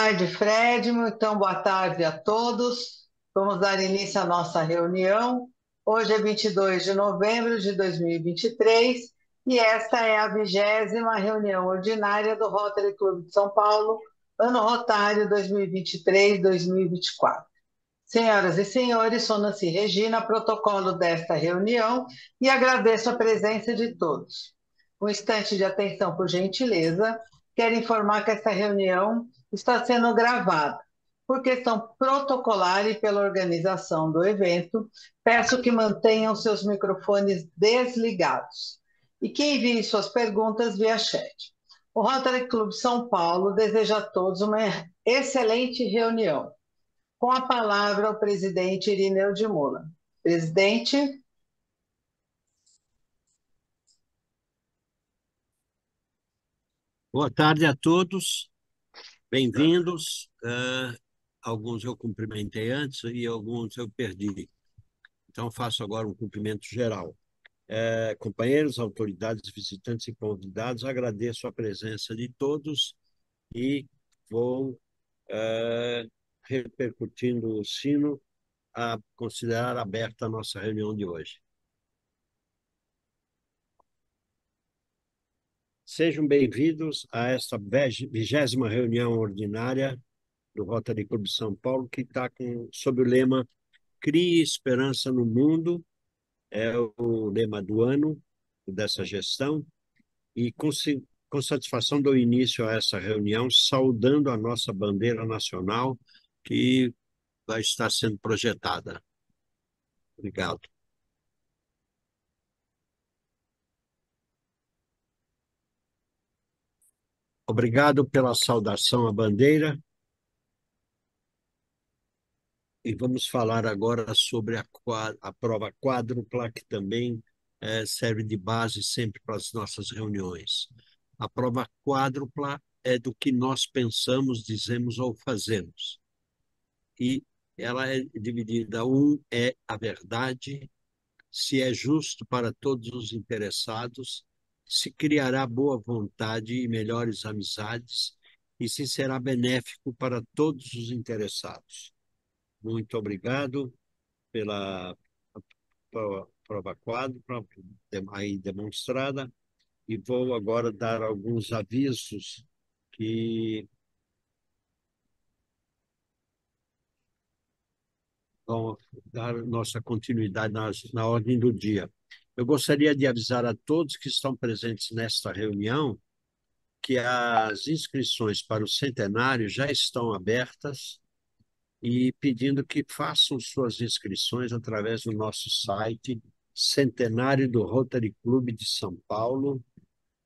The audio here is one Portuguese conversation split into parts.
tarde, Fred. Então, boa tarde a todos. Vamos dar início à nossa reunião. Hoje é 22 de novembro de 2023 e esta é a 20ª reunião ordinária do Rotary Clube de São Paulo, ano rotário 2023-2024. Senhoras e senhores, sou Nancy Regina, protocolo desta reunião, e agradeço a presença de todos. Um instante de atenção, por gentileza. Quero informar que esta reunião está sendo gravada. Por questão protocolar e pela organização do evento, peço que mantenham seus microfones desligados e que enviem suas perguntas via chat. O Rotary Clube São Paulo deseja a todos uma excelente reunião. Com a palavra, o presidente Irineu de Mola. Presidente. Boa tarde a todos, bem-vindos. Alguns eu cumprimentei antes e alguns eu perdi. Então, faço agora um cumprimento geral. Companheiros, autoridades, visitantes e convidados, agradeço a presença de todos e vou repercutindo o sino a considerar aberta a nossa reunião de hoje. Sejam bem-vindos a esta 20ª reunião ordinária do Rotary Clube de São Paulo, que está sob o lema Crie Esperança no Mundo, é o lema do ano dessa gestão, e com satisfação dou início a essa reunião, saudando a nossa bandeira nacional, que vai estar sendo projetada. Obrigado. Obrigado pela saudação à bandeira. E vamos falar agora sobre a prova quádrupla, que também serve de base sempre para as nossas reuniões. A prova quádrupla é do que nós pensamos, dizemos ou fazemos. E ela é dividida: um é a verdade, se é justo para todos os interessados, se criará boa vontade e melhores amizades, e se será benéfico para todos os interessados. Muito obrigado pela prova quádrupla aí demonstrada, e vou agora dar alguns avisos que vão dar nossa continuidade na ordem do dia. Eu gostaria de avisar a todos que estão presentes nesta reunião que as inscrições para o centenário já estão abertas, e pedindo que façam suas inscrições através do nosso site Centenário do Rotary Clube de São Paulo,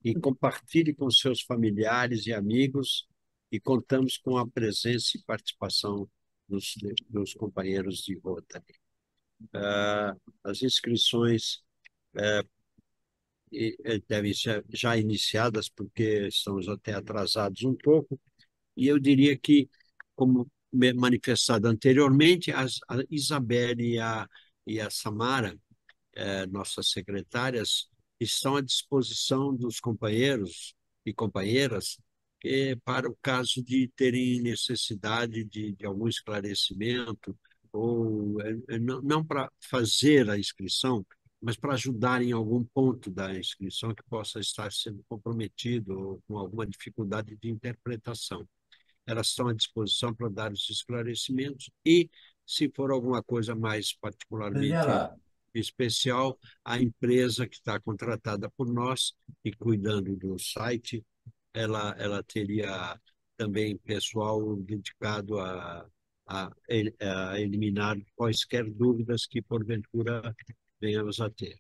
e compartilhe com seus familiares e amigos, e contamos com a presença e participação dos companheiros de Rotary. As inscrições devem ser já iniciadas, porque estamos até atrasados um pouco, e eu diria que, como manifestado anteriormente, a Isabelle e a Samara, nossas secretárias, estão à disposição dos companheiros e companheiras para o caso de terem necessidade de algum esclarecimento, ou não para fazer a inscrição, mas para ajudar em algum ponto da inscrição que possa estar sendo comprometido ou com alguma dificuldade de interpretação. Elas estão à disposição para dar os esclarecimentos, e, se for alguma coisa mais particularmente especial, a empresa que está contratada por nós e cuidando do site, ela teria também pessoal dedicado a eliminar quaisquer dúvidas que, porventura, venhamos a ter.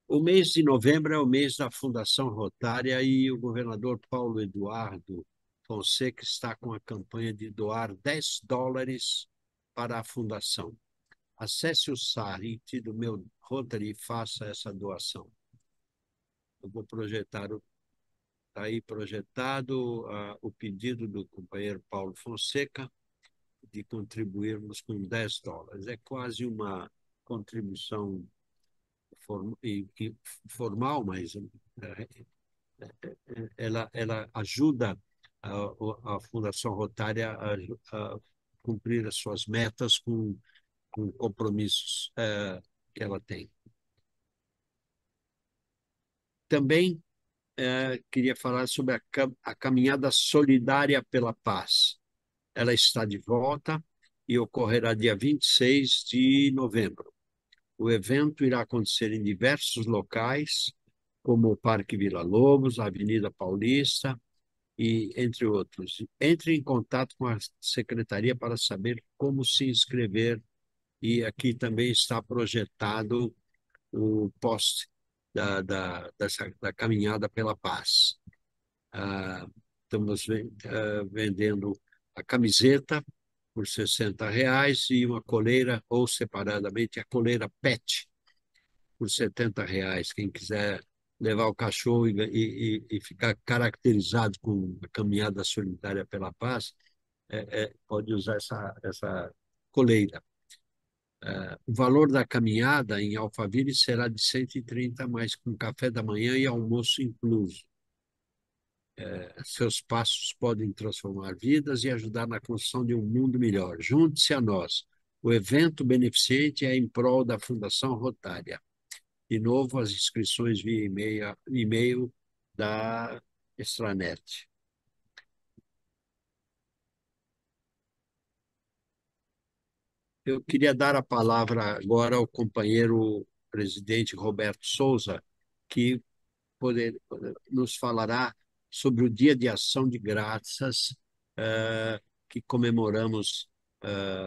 O mês de novembro é o mês da Fundação Rotária, e o governador Paulo Eduardo Fonseca está com a campanha de doar $10 para a fundação. Acesse o site do meu Rotary e faça essa doação. Eu vou projetar, está aí projetado o pedido do companheiro Paulo Fonseca de contribuirmos com $10. É quase uma contribuição formal, mas ela ajuda a Fundação Rotária a cumprir as suas metas com compromissos que ela tem. Também queria falar sobre a Caminhada Solidária pela Paz. Ela está de volta e ocorrerá dia 26 de novembro. O evento irá acontecer em diversos locais, como o Parque Vila Lobos, a Avenida Paulista, e entre outros. Entre em contato com a secretaria para saber como se inscrever, e aqui também está projetado o post da Caminhada pela Paz. Estamos vendendo a camiseta por R$ 60 e uma coleira, ou separadamente, a coleira PET por R$ 70. Quem quiser levar o cachorro e ficar caracterizado com a Caminhada Solidária pela Paz, pode usar essa coleira. O valor da caminhada em Alphaville será de 130, mas com café da manhã e almoço incluso. Seus passos podem transformar vidas e ajudar na construção de um mundo melhor. Junte-se a nós. O evento beneficente é em prol da Fundação Rotária. De novo, as inscrições via e-mail da Extranet. Eu queria dar a palavra agora ao companheiro presidente Roberto Souza, que nos falará sobre o Dia de Ação de Graças que comemoramos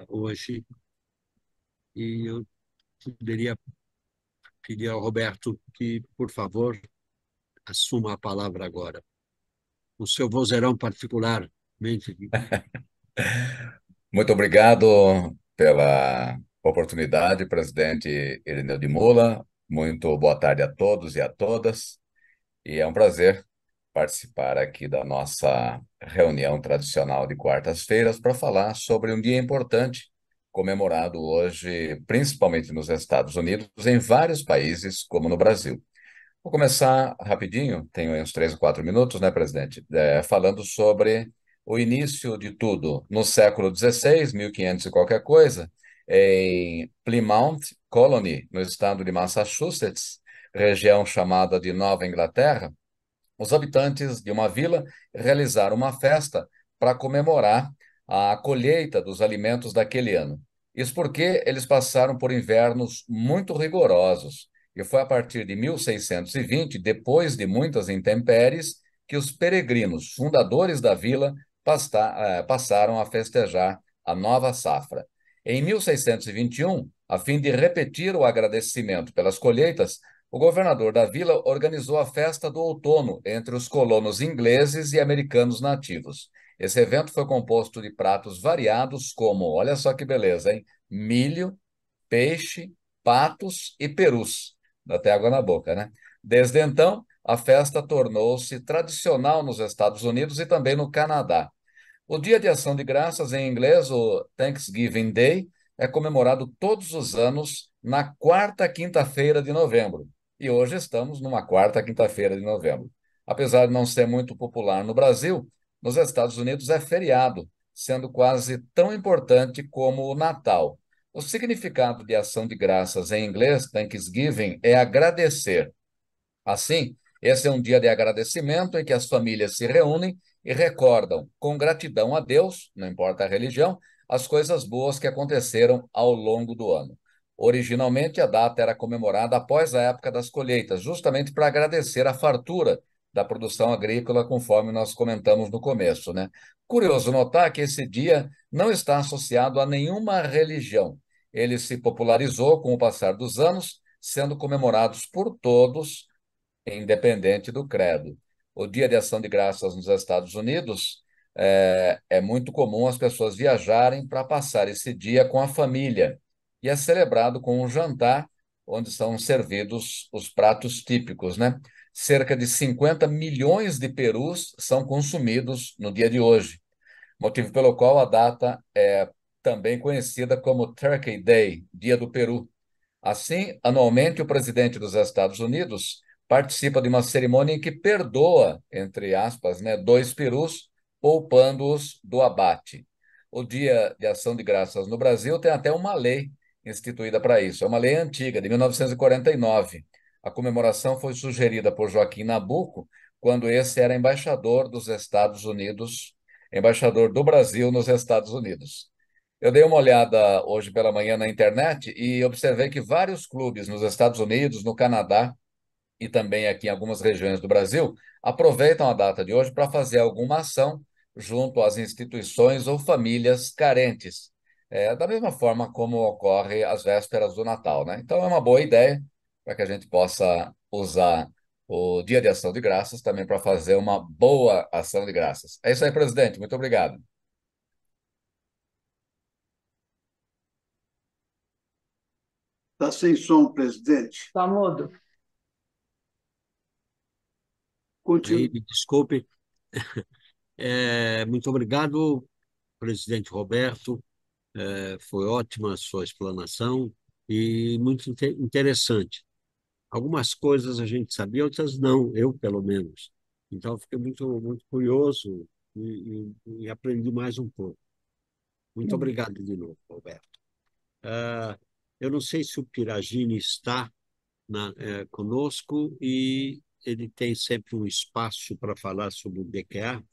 hoje. E eu poderia pedir ao Roberto que, por favor, assuma a palavra agora. O seu vozeirão particularmente. Muito obrigado pela oportunidade, presidente Irineu de Mola. Muito boa tarde a todos e a todas. E é um prazer participar aqui da nossa reunião tradicional de quartas-feiras para falar sobre um dia importante, comemorado hoje, principalmente nos Estados Unidos, em vários países, como no Brasil. Vou começar rapidinho, tenho uns 3 ou 4 minutos, né, presidente? Falando sobre o início de tudo no século XVI, 1500 e qualquer coisa, em Plymouth Colony, no estado de Massachusetts, região chamada de Nova Inglaterra. Os habitantes de uma vila realizaram uma festa para comemorar a colheita dos alimentos daquele ano. Isso porque eles passaram por invernos muito rigorosos. E foi a partir de 1620, depois de muitas intempéries, que os peregrinos, fundadores da vila, passaram a festejar a nova safra. Em 1621, a fim de repetir o agradecimento pelas colheitas, o governador da vila organizou a festa do outono entre os colonos ingleses e americanos nativos. Esse evento foi composto de pratos variados como, olha só que beleza, hein? Milho, peixe, patos e perus. Dá até água na boca, né? Desde então, a festa tornou-se tradicional nos Estados Unidos e também no Canadá. O Dia de Ação de Graças, em inglês, o Thanksgiving Day, é comemorado todos os anos na quarta quinta-feira de novembro. E hoje estamos numa quarta quinta-feira de novembro. Apesar de não ser muito popular no Brasil, nos Estados Unidos é feriado, sendo quase tão importante como o Natal. O significado de ação de graças em inglês, Thanksgiving, é agradecer. Assim, esse é um dia de agradecimento em que as famílias se reúnem e recordam, com gratidão a Deus, não importa a religião, as coisas boas que aconteceram ao longo do ano. Originalmente, a data era comemorada após a época das colheitas, justamente para agradecer a fartura da produção agrícola, conforme nós comentamos no começo, né? Curioso notar que esse dia não está associado a nenhuma religião. Ele se popularizou com o passar dos anos, sendo comemorados por todos, independente do credo. O Dia de Ação de Graças nos Estados Unidos é muito comum as pessoas viajarem para passar esse dia com a família. E é celebrado com um jantar, onde são servidos os pratos típicos, né? Cerca de 50 milhões de perus são consumidos no dia de hoje, motivo pelo qual a data é também conhecida como Turkey Day, Dia do Peru. Assim, anualmente, o presidente dos Estados Unidos participa de uma cerimônia em que perdoa, entre aspas, né, 2 perus poupando-os do abate. O Dia de Ação de Graças no Brasil tem até uma lei instituída para isso. É uma lei antiga, de 1949. A comemoração foi sugerida por Joaquim Nabuco, quando esse era embaixador dos Estados Unidos, embaixador do Brasil nos Estados Unidos. Eu dei uma olhada hoje pela manhã na internet e observei que vários clubes nos Estados Unidos, no Canadá e também aqui em algumas regiões do Brasil aproveitam a data de hoje para fazer alguma ação junto às instituições ou famílias carentes, da mesma forma como ocorre às vésperas do Natal, né? Então é uma boa ideia para que a gente possa usar o Dia de Ação de Graças também para fazer uma boa ação de graças. É isso aí, presidente. Muito obrigado. Está sem som, presidente. Está mudo. Aí, Continue. me desculpe. Muito obrigado, presidente Roberto. Foi ótima a sua explanação e muito interessante. Algumas coisas a gente sabia, outras não, eu pelo menos. Então, eu fiquei muito curioso e aprendi mais um pouco. Muito obrigado de novo, Roberto. Eu não sei se o Piragini está conosco e ele tem sempre um espaço para falar sobre o DQA,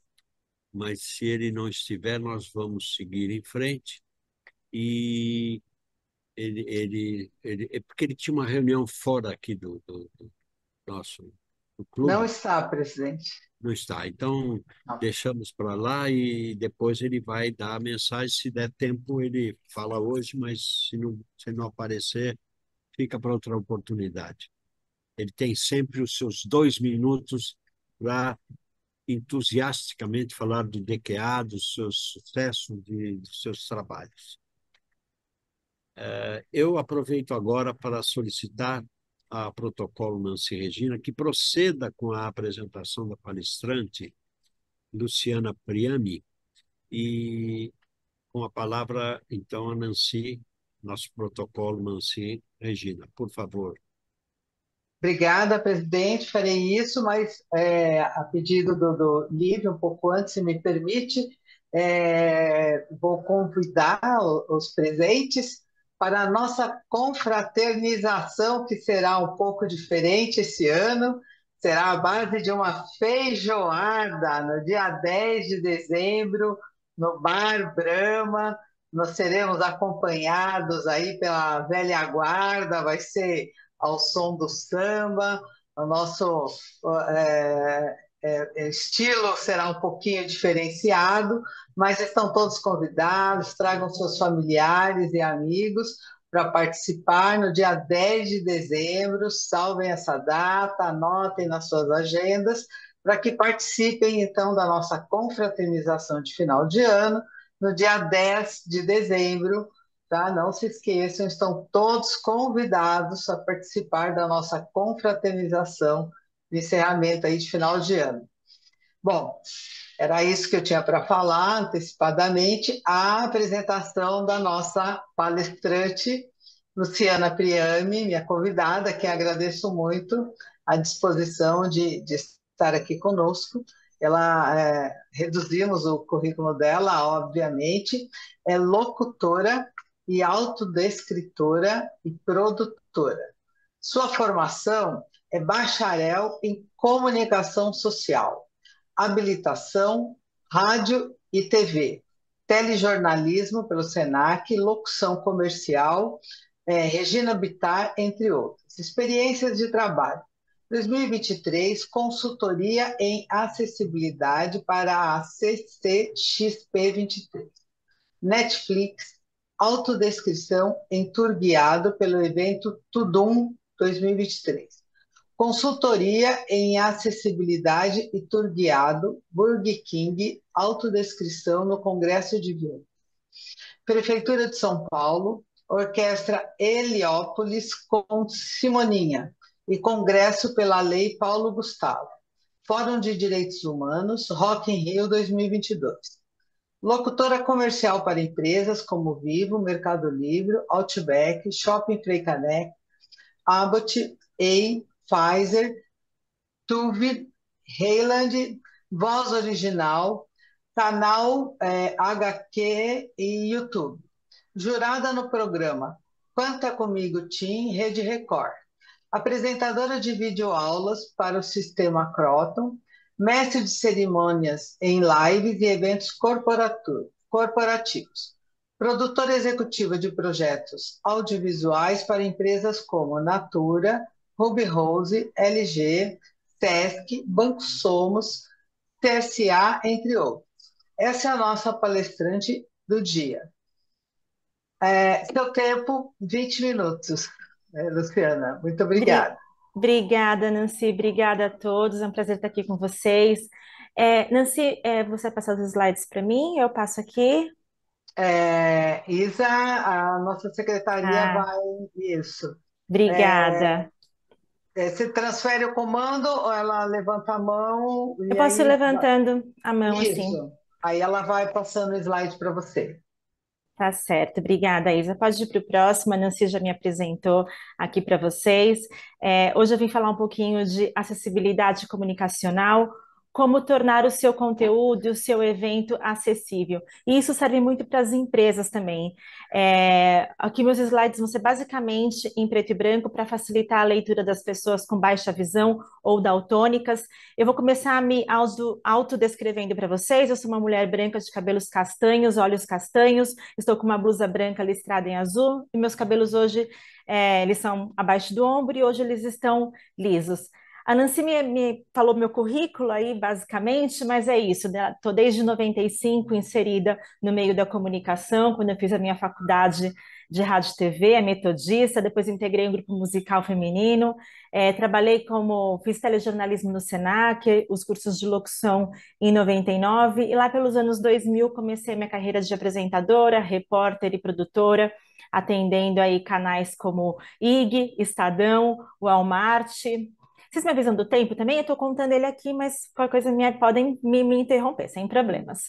mas se ele não estiver, nós vamos seguir em frente. E é porque ele tinha uma reunião fora aqui do nosso do Não clube, está, presidente. não está. Então, Não. deixamos para lá e depois ele vai dar a mensagem. Se der tempo, ele fala hoje, mas se não aparecer, fica para outra oportunidade. Ele tem sempre os seus 2 minutos para entusiasticamente falar do DQA, dos seus sucessos, dos seus trabalhos. Eu aproveito agora para solicitar a protocolo Nancy Regina que proceda com a apresentação da palestrante Luciana Priami e com a palavra, então, a Nancy, nosso protocolo Nancy Regina. Por favor. Obrigada, presidente. Farei isso, mas a pedido do Lívio, um pouco antes, se me permite, vou convidar os presentes para a nossa confraternização, que será um pouco diferente esse ano. Será a base de uma feijoada no dia 10 de dezembro, no Bar Brahma. Nós seremos acompanhados aí pela velha guarda, vai ser ao som do samba, o nosso estilo será um pouquinho diferenciado, mas estão todos convidados, tragam seus familiares e amigos para participar no dia 10 de dezembro, salvem essa data, anotem nas suas agendas, para que participem então da nossa confraternização de final de ano, no dia 10 de dezembro, tá? Não se esqueçam, estão todos convidados a participar da nossa confraternização de encerramento aí de final de ano. Bom, era isso que eu tinha para falar antecipadamente, a apresentação da nossa palestrante, Luciana Priami, minha convidada, que agradeço muito a disposição de estar aqui conosco. Ela, reduzimos o currículo dela, obviamente, é locutora e autodescritora e produtora. Sua formação é bacharel em comunicação social, habilitação, rádio e TV, telejornalismo pelo SENAC, locução comercial, Regina Bittar, entre outras. Experiências de trabalho. 2023, consultoria em acessibilidade para a CCXP23. Netflix, autodescrição em tour guiado pelo evento Tudum 2023. Consultoria em acessibilidade e tour guiado, Burger King, autodescrição no Congresso de Viena. Prefeitura de São Paulo, Orquestra Heliópolis com Simoninha e Congresso pela Lei Paulo Gustavo. Fórum de Direitos Humanos, Rock in Rio 2022. Locutora comercial para empresas como Vivo, Mercado Livre, Outback, Shopping Frei Caneca, Abbott, Pfizer, Tuvid, Heyland, Voz Original, canal HQ e YouTube. Jurada no programa Canta Comigo Tim, Rede Record. Apresentadora de videoaulas para o Sistema Croton, mestre de cerimônias em lives e eventos corporativos. Produtora executiva de projetos audiovisuais para empresas como Natura, Ruby Rose, LG, Sesc, Banco Somos, CSA, entre outros. Essa é a nossa palestrante do dia. Seu tempo, 20 minutos, Luciana. Muito obrigada. Obrigada, Nancy. Obrigada a todos. É um prazer estar aqui com vocês. Nancy, você passa os slides para mim? Eu passo aqui. Isa, a nossa secretaria vai... Isso. Obrigada. Você transfere o comando ou ela levanta a mão? Eu posso ir levantando a mão isso. Assim. Aí ela vai passando o slide para você. Tá certo, obrigada, Isa. Pode ir para o próximo, a Nancy já me apresentou aqui para vocês. Hoje eu vim falar um pouquinho de acessibilidade comunicacional, como tornar o seu conteúdo e o seu evento acessível. E isso serve muito para as empresas também. Aqui meus slides vão ser basicamente em preto e branco para facilitar a leitura das pessoas com baixa visão ou daltônicas. Eu vou começar me autodescrevendo para vocês. Eu sou uma mulher branca de cabelos castanhos, olhos castanhos, estou com uma blusa branca listrada em azul e meus cabelos hoje eles são abaixo do ombro e hoje eles estão lisos. A Nancy me falou meu currículo aí, basicamente, mas é isso, estou desde 95 inserida no meio da comunicação, quando eu fiz a minha faculdade de rádio e TV, a Metodista, depois integrei um grupo musical feminino, fiz telejornalismo no Senac, os cursos de locução em 99, e lá pelos anos 2000 comecei minha carreira de apresentadora, repórter e produtora, atendendo aí canais como IG, Estadão, Walmart. Vocês me avisam do tempo também? Eu estou contando ele aqui, mas qualquer coisa podem me interromper, sem problemas.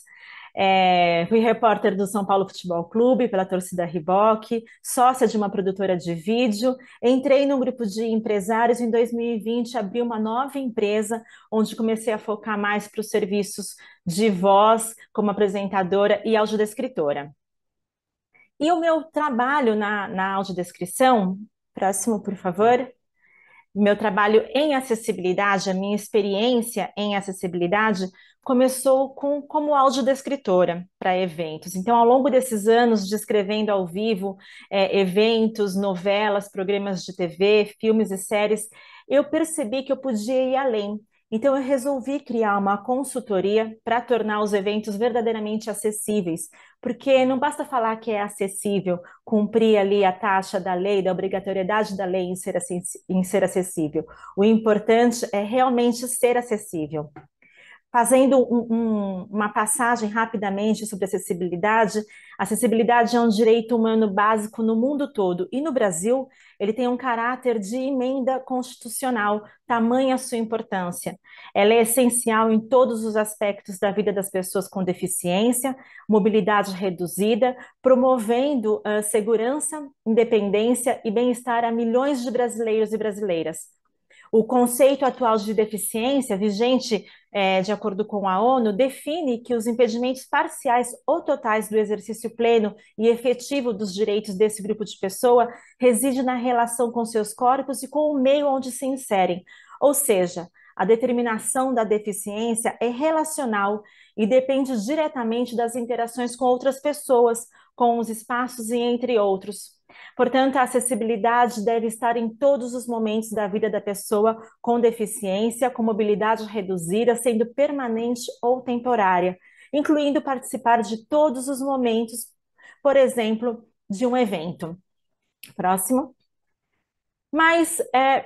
Fui repórter do São Paulo Futebol Clube, pela torcida Riboc, sócia de uma produtora de vídeo, entrei num grupo de empresários em 2020, abri uma nova empresa, onde comecei a focar mais para os serviços de voz, como apresentadora e audiodescritora. E o meu trabalho na audiodescrição, próximo, por favor. Meu trabalho em acessibilidade, a minha experiência em acessibilidade começou como audiodescritora para eventos. Então, ao longo desses anos, descrevendo ao vivo eventos, novelas, programas de TV, filmes e séries, eu percebi que eu podia ir além. Então, eu resolvi criar uma consultoria para tornar os eventos verdadeiramente acessíveis, porque não basta falar que é acessível, cumprir ali a taxa da lei, da obrigatoriedade da lei em ser acessível. O importante é realmente ser acessível. Fazendo uma passagem rapidamente sobre acessibilidade é um direito humano básico no mundo todo e no Brasil ele tem um caráter de emenda constitucional, tamanha a sua importância. Ela é essencial em todos os aspectos da vida das pessoas com deficiência, mobilidade reduzida, promovendo segurança, independência e bem-estar a milhões de brasileiros e brasileiras. O conceito atual de deficiência, vigente de acordo com a ONU, define que os impedimentos parciais ou totais do exercício pleno e efetivo dos direitos desse grupo de pessoa reside na relação com seus corpos e com o meio onde se inserem. Ou seja, a determinação da deficiência é relacional e depende diretamente das interações com outras pessoas, com os espaços e entre outros. Portanto, a acessibilidade deve estar em todos os momentos da vida da pessoa com deficiência, com mobilidade reduzida, sendo permanente ou temporária, incluindo participar de todos os momentos, por exemplo, de um evento. Próximo. Mas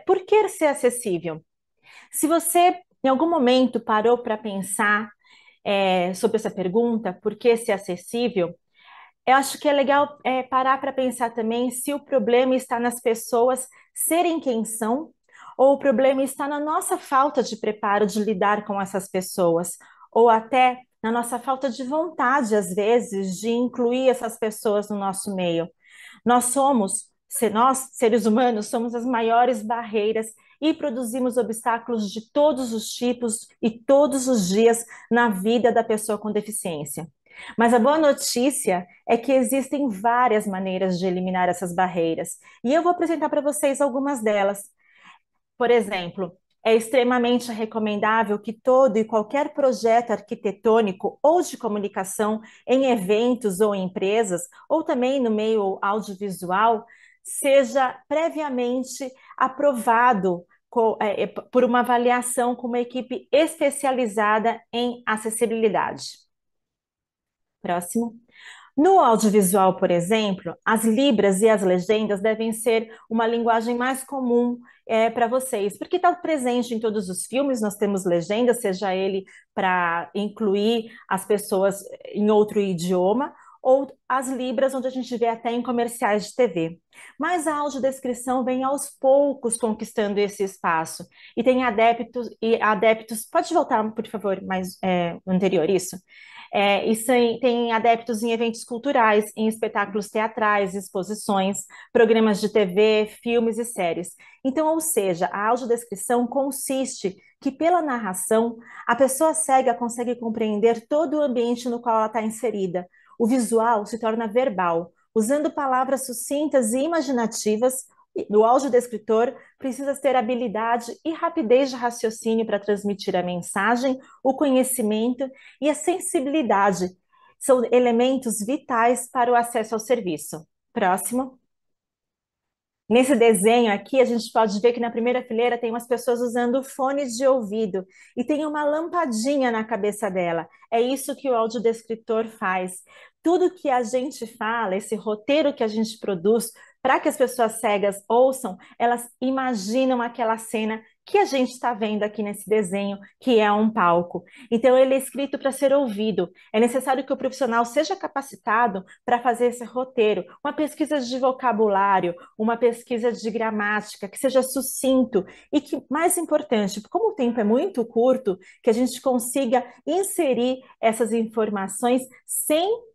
por que ser acessível? Se você, em algum momento, parou para pensar sobre essa pergunta, por que ser acessível, eu acho que é legal parar para pensar também se o problema está nas pessoas serem quem são, ou o problema está na nossa falta de preparo de lidar com essas pessoas, ou até na nossa falta de vontade, às vezes, de incluir essas pessoas no nosso meio. Nós, seres humanos, somos as maiores barreiras e produzimos obstáculos de todos os tipos e todos os dias na vida da pessoa com deficiência. Mas a boa notícia é que existem várias maneiras de eliminar essas barreiras, e eu vou apresentar para vocês algumas delas. Por exemplo, é extremamente recomendável que todo e qualquer projeto arquitetônico ou de comunicação em eventos ou empresas, ou também no meio audiovisual, seja previamente aprovado por uma avaliação com uma equipe especializada em acessibilidade. Próximo. No audiovisual, por exemplo, as libras e as legendas devem ser uma linguagem mais comum para vocês, porque está presente em todos os filmes, nós temos legendas, seja ele para incluir as pessoas em outro idioma, ou as libras, onde a gente vê até em comerciais de TV. Mas a audiodescrição vem aos poucos conquistando esse espaço, e tem adeptos, pode voltar, por favor, mais anterior isso? Isso tem adeptos em eventos culturais, em espetáculos teatrais, exposições, programas de TV, filmes e séries. Então, ou seja, a audiodescrição consiste que, pela narração, a pessoa cega consegue compreender todo o ambiente no qual ela está inserida. O visual se torna verbal, usando palavras sucintas e imaginativas. O audiodescritor precisa ter habilidade e rapidez de raciocínio para transmitir a mensagem, o conhecimento e a sensibilidade. São elementos vitais para o acesso ao serviço. Próximo. Nesse desenho aqui, a gente pode ver que na primeira fileira tem umas pessoas usando fones de ouvido e tem uma lampadinha na cabeça dela. É isso que o audiodescritor faz. Tudo que a gente fala, esse roteiro que a gente produz, para que as pessoas cegas ouçam, elas imaginam aquela cena que a gente está vendo aqui nesse desenho, que é um palco. Então, ele é escrito para ser ouvido. É necessário que o profissional seja capacitado para fazer esse roteiro, uma pesquisa de vocabulário, uma pesquisa de gramática, que seja sucinto e que, mais importante, como o tempo é muito curto, que a gente consiga inserir essas informações sem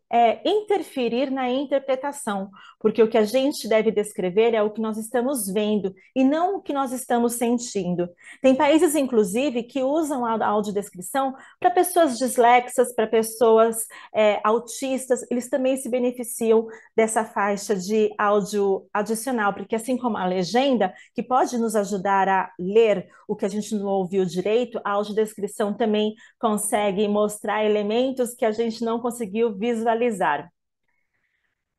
interferir na interpretação, porque o que a gente deve descrever é o que nós estamos vendo e não o que nós estamos sentindo. Tem países, inclusive, que usam a audiodescrição para pessoas dislexas, para pessoas autistas, eles também se beneficiam dessa faixa de áudio adicional, porque assim como a legenda, que pode nos ajudar a ler o que a gente não ouviu direito, a audiodescrição também consegue mostrar elementos que a gente não conseguiu visualizar.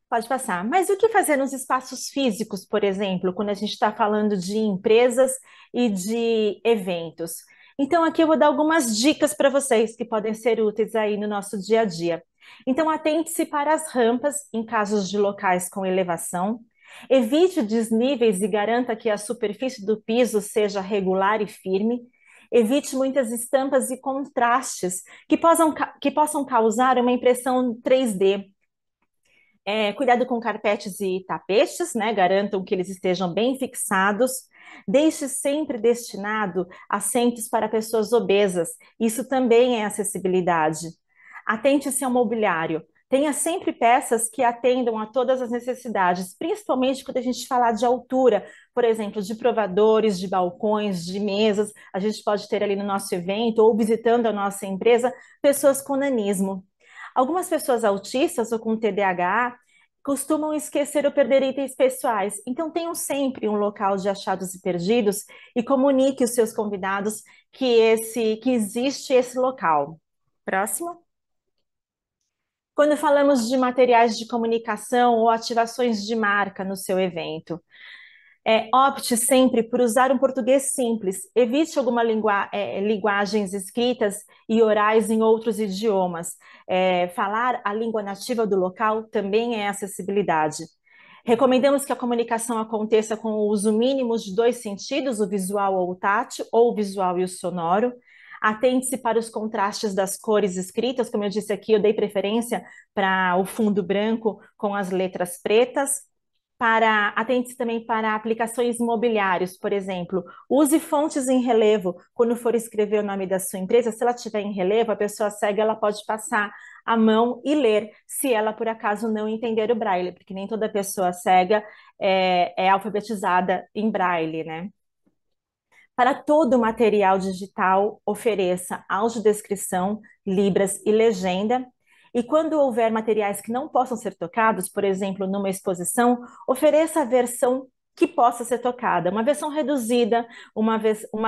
Pode passar. Mas o que fazer nos espaços físicos, por exemplo, quando a gente está falando de empresas e de eventos? Então, aqui eu vou dar algumas dicas para vocês que podem ser úteis aí no nosso dia a dia. Então, atente-se para as rampas em casos de locais com elevação. Evite desníveis e garanta que a superfície do piso seja regular e firme. Evite muitas estampas e contrastes que possam causar uma impressão 3D. Cuidado com carpetes e tapetes, né? Garantam que eles estejam bem fixados. Deixe sempre destinado assentos para pessoas obesas. Isso também é acessibilidade. Atente-se ao mobiliário. Tenha sempre peças que atendam a todas as necessidades, principalmente quando a gente falar de altura, por exemplo, de provadores, de balcões, de mesas. A gente pode ter ali no nosso evento ou visitando a nossa empresa pessoas com nanismo. Algumas pessoas autistas ou com TDAH costumam esquecer ou perder itens pessoais. Então, tenham sempre um local de achados e perdidos e comunique os seus convidados que existe esse local. Próximo. Quando falamos de materiais de comunicação ou ativações de marca no seu evento, opte sempre por usar um português simples. Evite algumas linguagens escritas e orais em outros idiomas. Falar a língua nativa do local também é acessibilidade. Recomendamos que a comunicação aconteça com o uso mínimo de 2 sentidos, o visual ou o tátil, ou o visual e o sonoro. Atente-se para os contrastes das cores escritas, como eu disse aqui, eu dei preferência para o fundo branco com as letras pretas. Atente-se também para aplicações imobiliárias, por exemplo, use fontes em relevo quando for escrever o nome da sua empresa. Se ela tiver em relevo, a pessoa cega ela pode passar a mão e ler, se ela por acaso não entender o braille, porque nem toda pessoa cega é alfabetizada em braille, né? Para todo o material digital, ofereça audiodescrição, libras e legenda. E quando houver materiais que não possam ser tocados, por exemplo, numa exposição, ofereça a versão que possa ser tocada, uma versão reduzida, uma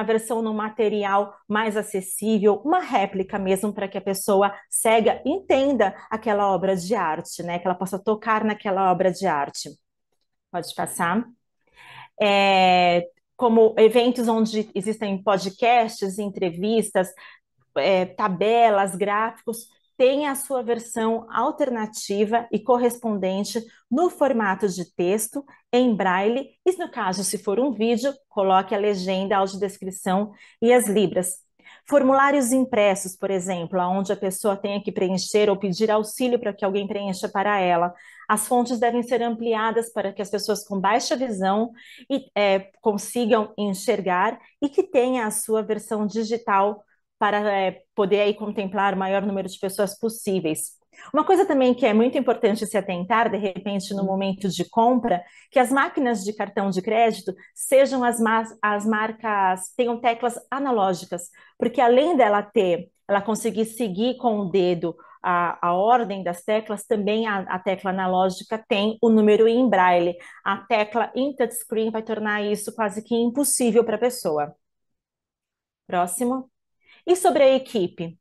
versão no material mais acessível, uma réplica mesmo para que a pessoa cega entenda aquela obra de arte, né? Que ela possa tocar naquela obra de arte. Pode passar. Como eventos onde existem podcasts, entrevistas, tabelas, gráficos, tenha a sua versão alternativa e correspondente no formato de texto, em braille, e no caso, se for um vídeo, coloque a legenda, a audiodescrição e as libras. Formulários impressos, por exemplo, onde a pessoa tenha que preencher ou pedir auxílio para que alguém preencha para ela. As fontes devem ser ampliadas para que as pessoas com baixa visão consigam enxergar e que tenha a sua versão digital para poder aí contemplar o maior número de pessoas possíveis. Uma coisa também que é muito importante se atentar, de repente, no momento de compra, que as máquinas de cartão de crédito sejam as marcas, tenham teclas analógicas, porque além ela conseguir seguir com o dedo a ordem das teclas, também a tecla analógica tem o número em braille. A tecla em touchscreen vai tornar isso quase que impossível para a pessoa. Próximo. E sobre a equipe?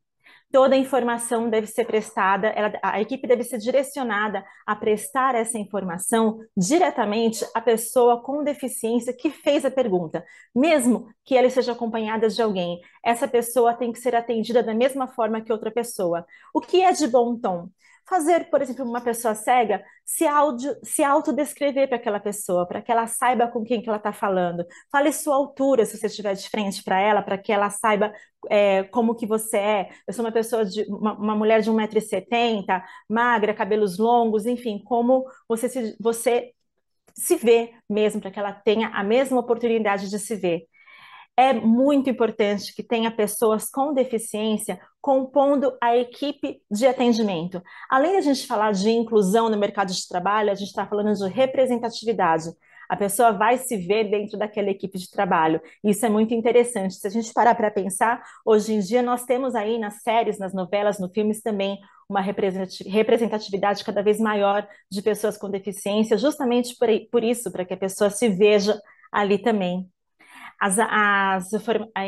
Toda a informação deve ser prestada, a equipe deve ser direcionada a prestar essa informação diretamente à pessoa com deficiência que fez a pergunta, mesmo que ela seja acompanhada de alguém. Essa pessoa tem que ser atendida da mesma forma que outra pessoa. O que é de bom tom? Fazer, por exemplo, uma pessoa cega se autodescrever para aquela pessoa, para que ela saiba com quem que ela está falando. Fale sua altura, se você estiver de frente para ela, para que ela saiba como que você é. Eu sou uma pessoa uma mulher de 1,70 m, magra, cabelos longos, enfim, como você se vê mesmo, para que ela tenha a mesma oportunidade de se ver. É muito importante que tenha pessoas com deficiência compondo a equipe de atendimento. Além de a gente falar de inclusão no mercado de trabalho, a gente está falando de representatividade. A pessoa vai se ver dentro daquela equipe de trabalho. Isso é muito interessante. Se a gente parar para pensar, hoje em dia nós temos aí nas séries, nas novelas, nos filmes também uma representatividade cada vez maior de pessoas com deficiência, justamente por isso, para que a pessoa se veja ali também. As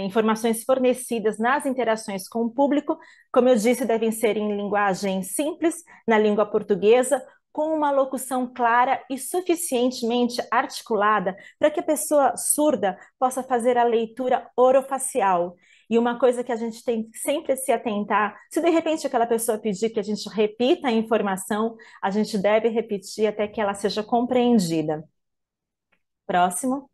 informações fornecidas nas interações com o público, como eu disse, devem ser em linguagem simples, na língua portuguesa, com uma locução clara e suficientemente articulada para que a pessoa surda possa fazer a leitura orofacial. E uma coisa que a gente tem que sempre se atentar, se de repente aquela pessoa pedir que a gente repita a informação, a gente deve repetir até que ela seja compreendida. Próximo.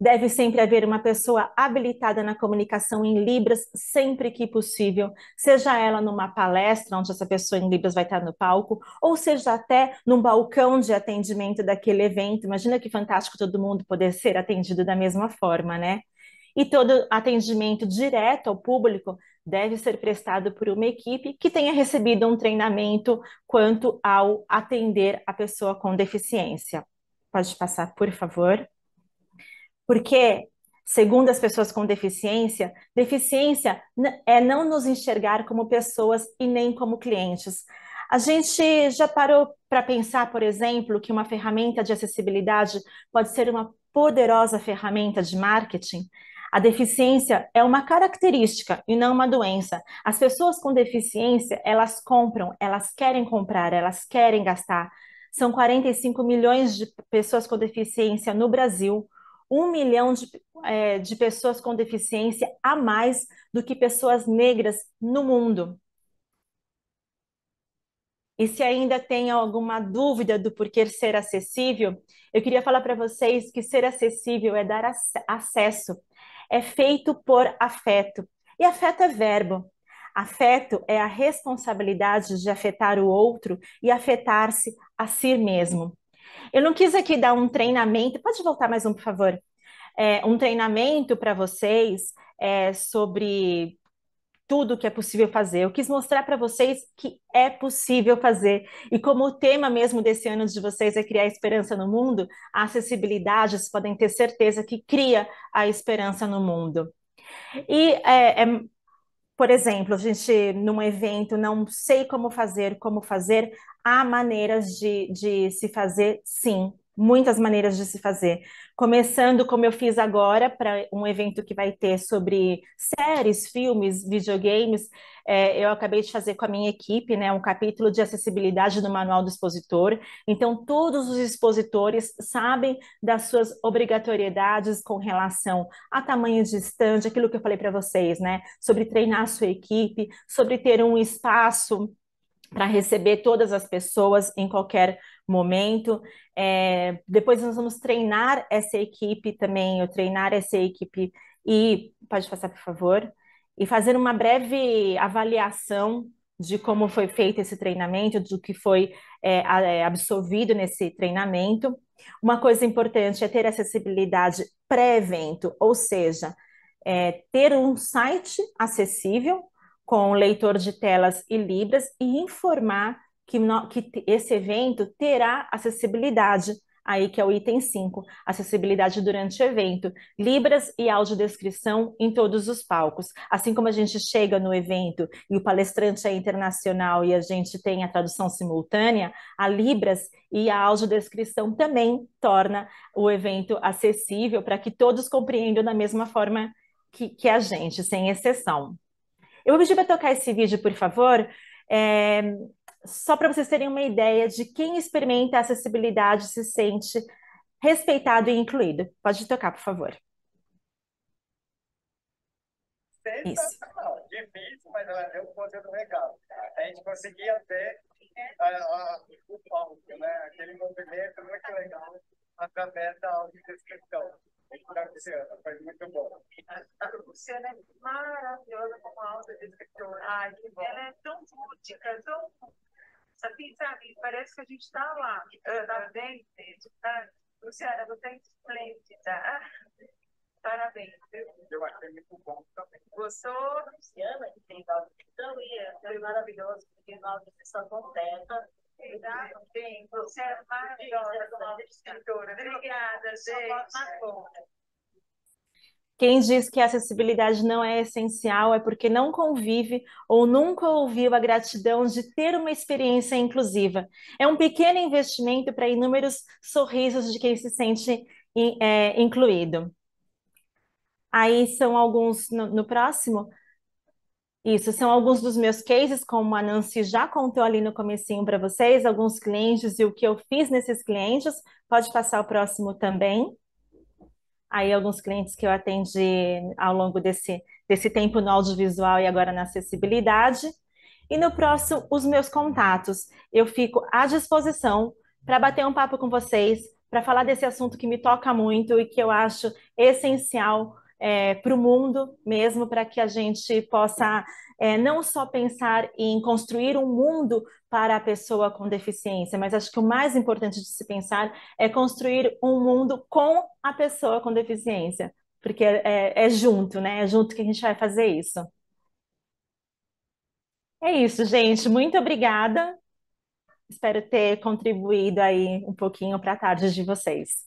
Deve sempre haver uma pessoa habilitada na comunicação em Libras, sempre que possível, seja ela numa palestra, onde essa pessoa em Libras vai estar no palco, ou seja até num balcão de atendimento daquele evento. Imagina que fantástico todo mundo poder ser atendido da mesma forma, né? E todo atendimento direto ao público deve ser prestado por uma equipe que tenha recebido um treinamento quanto ao atender a pessoa com deficiência. Pode passar, por favor. Porque, segundo as pessoas com deficiência, deficiência é não nos enxergar como pessoas e nem como clientes. A gente já parou para pensar, por exemplo, que uma ferramenta de acessibilidade pode ser uma poderosa ferramenta de marketing? A deficiência é uma característica e não uma doença. As pessoas com deficiência, elas compram, elas querem comprar, elas querem gastar. São 45 milhões de pessoas com deficiência no Brasil. 1 milhão de pessoas com deficiência a mais do que pessoas negras no mundo. E se ainda tem alguma dúvida do porquê ser acessível, eu queria falar para vocês que ser acessível é dar acesso, é feito por afeto. E afeto é verbo. Afeto é a responsabilidade de afetar o outro e afetar-se a si mesmo. Eu não quis aqui dar um treinamento, pode voltar mais um, por favor? Um treinamento para vocês sobre tudo que é possível fazer. Eu quis mostrar para vocês que é possível fazer. E como o tema mesmo desse ano de vocês é criar esperança no mundo, a acessibilidade, vocês podem ter certeza que cria a esperança no mundo. E por exemplo, a gente num evento não sei como fazer, há maneiras de se fazer, sim, muitas maneiras de se fazer. Começando como eu fiz agora, para um evento que vai ter sobre séries, filmes, videogames, eu acabei de fazer com a minha equipe, né, um capítulo de acessibilidade no Manual do Expositor. Então, todos os expositores sabem das suas obrigatoriedades com relação a tamanho de estande, aquilo que eu falei para vocês, né? Sobre treinar a sua equipe, sobre ter um espaço para receber todas as pessoas em qualquer momento. Depois nós vamos treinar essa equipe também, eu treinar essa equipe e pode passar, por favor, e fazer uma breve avaliação de como foi feito esse treinamento, do que foi absorvido nesse treinamento. Uma coisa importante é ter acessibilidade pré-evento, ou seja, ter um site acessível com leitor de telas e libras e informar que esse evento terá acessibilidade, aí que é o item 5, acessibilidade durante o evento, libras e audiodescrição em todos os palcos. Assim como a gente chega no evento e o palestrante é internacional e a gente tem a tradução simultânea, a libras e a audiodescrição também torna o evento acessível para que todos compreendam da mesma forma que a gente, sem exceção. Eu vou pedir para tocar esse vídeo, por favor, é, só para vocês terem uma ideia de quem experimenta a acessibilidade se sente respeitado e incluído. Pode tocar, por favor. Isso. Sensacional. Difícil, mas é um conteúdo legal. A gente conseguia ver o palco, né? Aquele movimento muito legal através da audiodescrição. Foi muito bom. A Luciana é maravilhosa como audiodescritora. Ai, que bom. Ela é tão lúdica, tão. Sabe, parece que a gente está lá, está bem, tá? Luciana, você é esplêndida. Parabéns. Eu achei muito bom também. Gostou? Luciana, que tem audição e foi maravilhoso, porque a audição completa. Sim, você é maravilhosa como audiodescritora. Obrigada, gente. Quem diz que a acessibilidade não é essencial é porque não convive ou nunca ouviu a gratidão de ter uma experiência inclusiva. É um pequeno investimento para inúmeros sorrisos de quem se sente incluído. Aí são alguns, no próximo, isso, são alguns dos meus cases, como a Nancy já contou ali no comecinho para vocês, alguns clientes e o que eu fiz nesses clientes. Pode passar o próximo também. Aí alguns clientes que eu atendi ao longo desse tempo no audiovisual e agora na acessibilidade. E no próximo, os meus contatos. Eu fico à disposição para bater um papo com vocês, para falar desse assunto que me toca muito e que eu acho essencial para o mundo mesmo, para que a gente possa não só pensar em construir um mundo para a pessoa com deficiência, mas acho que o mais importante de se pensar é construir um mundo com a pessoa com deficiência, porque é junto, né? É junto que a gente vai fazer isso. É isso, gente. Muito obrigada. Espero ter contribuído aí um pouquinho para a tarde de vocês.